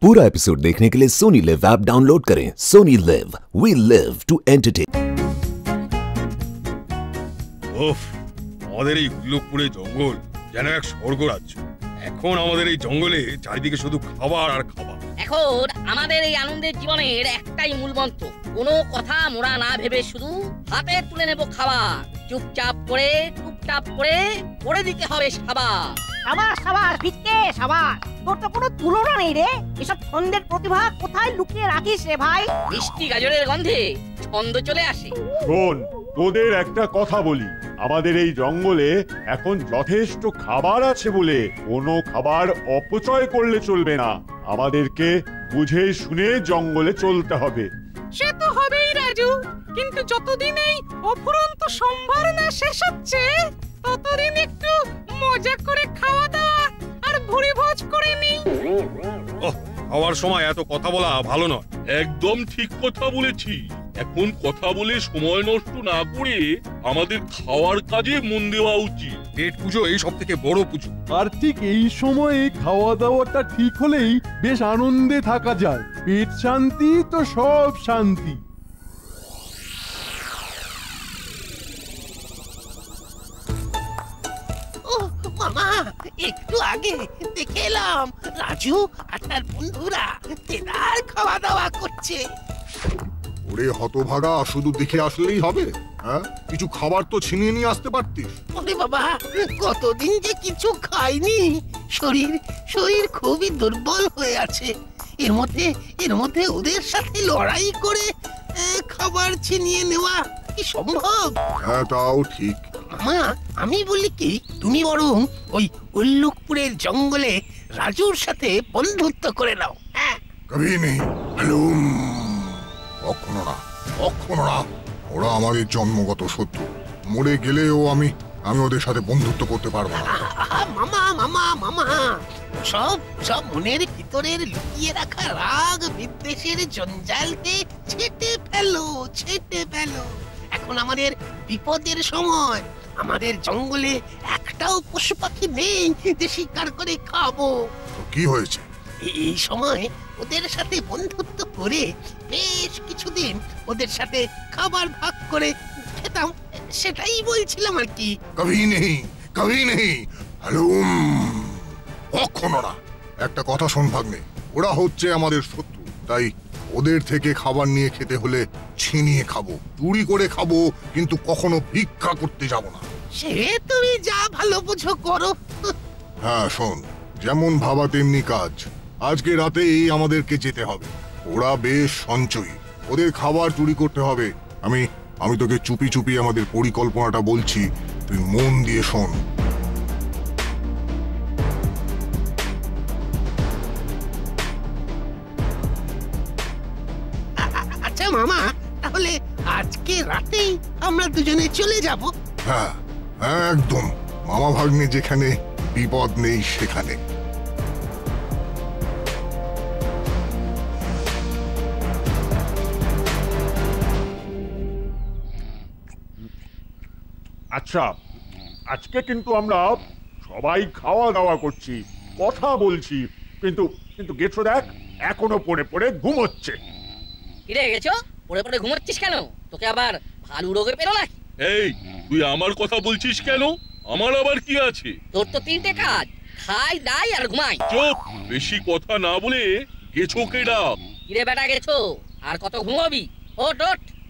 पूरा एपिसोड देखने के लिए सोनी लिव ऐप डाउनलोड करें। Sony LIV, we live to entertain. উফ, আমাদের এই হুল্লোড়পুরে জঙ্গল যেন এক স্বর্গ রাজ্য। এখন আমাদের এই জঙ্গলে চারিদিকে শুধু খাবার আর খাবার। এখন আমাদের এই আনন্দের জীবনের একটাই মূল মন্ত্র, কোনো কথা মোরা না ভেবে শুধু হাতে তুলে নেব খাবার। চুপচাপ করে করে দিতে হবে সাবাস। সাবাস সাবাস ভিটকে সাবাস। তোর তো কোনো তুলনা নেই রে। এসব ছন্দের প্রতিভা কোথায় লুকিয়ে রাখিস রে ভাই? মিষ্টি গাজরের গন্ধে ছন্দ চলে আসে। শোন, তোদের একটা কথা বলি, আমাদের এই জঙ্গলে এখন যথেষ্ট খাবার আছে বলে কোনো খাবার অপচয় করলে চলবে না। আমাদেরকে বুঝে শুনে জঙ্গলে চলতে হবে। সে তো হবেই রাজু, কিন্তু যতদিন এই অফুরন্ত সম্ভার না শেষ হচ্ছে ততদিন একটু মজা করে খাওয়া দাওয়া আর ভুরি ভোজ করে নি। খাওয়ার সময় এত কথা বলা ভালো নয়। একদম ঠিক কথা বলেছি। এখন কথা বলে সময় নষ্ট না করে আমাদের খাওয়ার কাজে মন দেওয়া উচিত। পেট পুজো এই সব থেকে বড় পুজো। আর ঠিক এই সময়ে খাওয়া দাওয়াটা ঠিক হলেই বেশ আনন্দে থাকা যায়। পেট শান্তি তো সব শান্তি। মামা, একটু আগে দেখে এলাম রাজু আর তার বন্ধুরা তেদার খাওয়া দাওয়া করছে। ওরে হতভাগা, শুধু দেখে আসলেই হবে? হ্যাঁ, কিছু খাবার তো ছিনিয়ে নিয়ে আসতে পারতিস। ওরে বাবা, কতদিন যে কিছু খাইনি, শরীর খুবই দুর্বল হয়ে আছে। এর মধ্যে ওদের সাথে লড়াই করে খাবার ছিনিয়ে নেওয়া কি সম্ভব? হ্যাঁ, তাও ঠিক। মামা, আমি বলি কি, তুমি বরং ওই উল্লুকপুরের জঙ্গলে রাজুর সাথে বন্ধুত্ব করে নাও। হ্যাঁ, কবি নেই। হ্যালো, কখনো না। ওরা আমাদের জন্মগত শত্রু। মরে গেলেও আমি ওদের সাথে বন্ধুত্ব করতে পারবো না। মামা, সব মনের ভিতরের লুকিয়ে রাখা রাগ বিদ্বেষের জঞ্জালকে ছেটে ফেলো। এখন আমাদের বিপদের সময়। আমাদের জঙ্গলে একটাও পশু পাখি নেই যে শিকার করে খাবো। কি হয়েছে? এই সময় ওদের সাথে বন্ধুত্ব করে বেশ কিছুদিন ওদের সাথে খাবার ভাগ করে খেতাম, সেটাই বলছিলাম আর কি। কবি নেই। হ্যালো, কখনো না। একটা কথা শোন ভাগ্নে, ওরা হচ্ছে আমাদের শত্রু। তাই ওদের থেকে খাবার নিয়ে খেতে হলে ছিনিয়ে খাবো, চুরি করে খাবো, কিন্তু কখনো ভিক্ষা করতে যাব না। সে তুমি যা ভালো বুঝো করো। হ্যাঁ শোন, যেমন ভাবা তেমনি কাজ। আজকে রাতেই আমাদেরকে যেতে হবে। ওরা বেশ সঞ্চয়ী, ওদের খাবার চুরি করতে হবে। আমি তোকে চুপি আমাদের পরিকল্পনাটা বলছি, তুই মন দিয়ে শোন। আচ্ছা মামা, তাহলে আজকে রাতেই আমরা দুজনে চলে যাব। হ্যাঁ, একদম। মামা ভাগ্নে যেখানে, বিপদ নেই সেখানে। আচ্ছা, আজকে কিন্তু আমরা সবাই খাওয়া দাওয়া করছি, কথা বলছি, কিন্তু গেছো দেখ, এখনো পড়ে ঘুমোচ্ছে। কিরে গেছো, পড়ে ঘুমাচ্ছিস কেন? তোকে আবার ভালো রোগে পেলো নাকি? এই, তুই আমার কথা বলছিস কেন? আমার আবার কি আছে? তোর তো তিনটে কাজ, খাই দাই আর ঘুমাই। চুপ, বেশি কথা না বলে গেছোকে ডাক। কিরে বেটা গেছো, আর কত ঘুমাবি? ওঠ।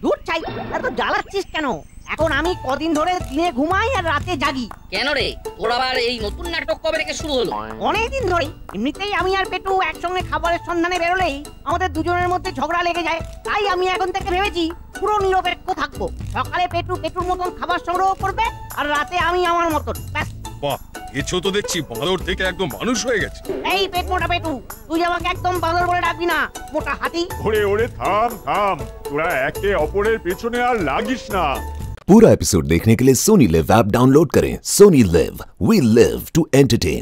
দূর চাই, এত জ্বালাচ্ছিস কেন? এখন আমি কদিন ধরে দিনে ঘুমাই আর রাতে জাগি। কেন রে, তোর আবার এই নতুন নাটক কবে থেকে শুরু হলো? অনেকদিন ধরে। এমনিতেই আমি আর পেটু একসঙ্গে খাবারের সন্ধানে বেরোলেই আমাদের দুজনের মধ্যে ঝগড়া লেগে যায়। তাই আমি এখন থেকে ভেবেছি পুরো নিরপেক্ষ থাকবো। সকালে পেটুর মতন খাবার সংগ্রহ করবে, আর রাতে আমি আমার মতন। ব্যাস। বাহ, এছো তো দেখছি বাঁদর থেকে একদম মানুষ হয়ে গেছে। এই পেটু, তুই আমাকে একদম বাঁদর বলে ডাকবি না, মোটা হাতি। ওরে থাম, তোরা একে অপরের পেছনে আর লাগিস না। पूरा एपिसोड देखने के लिए सोनी लिव ऐप डाउनलोड करें। Sony LIV, we live to entertain.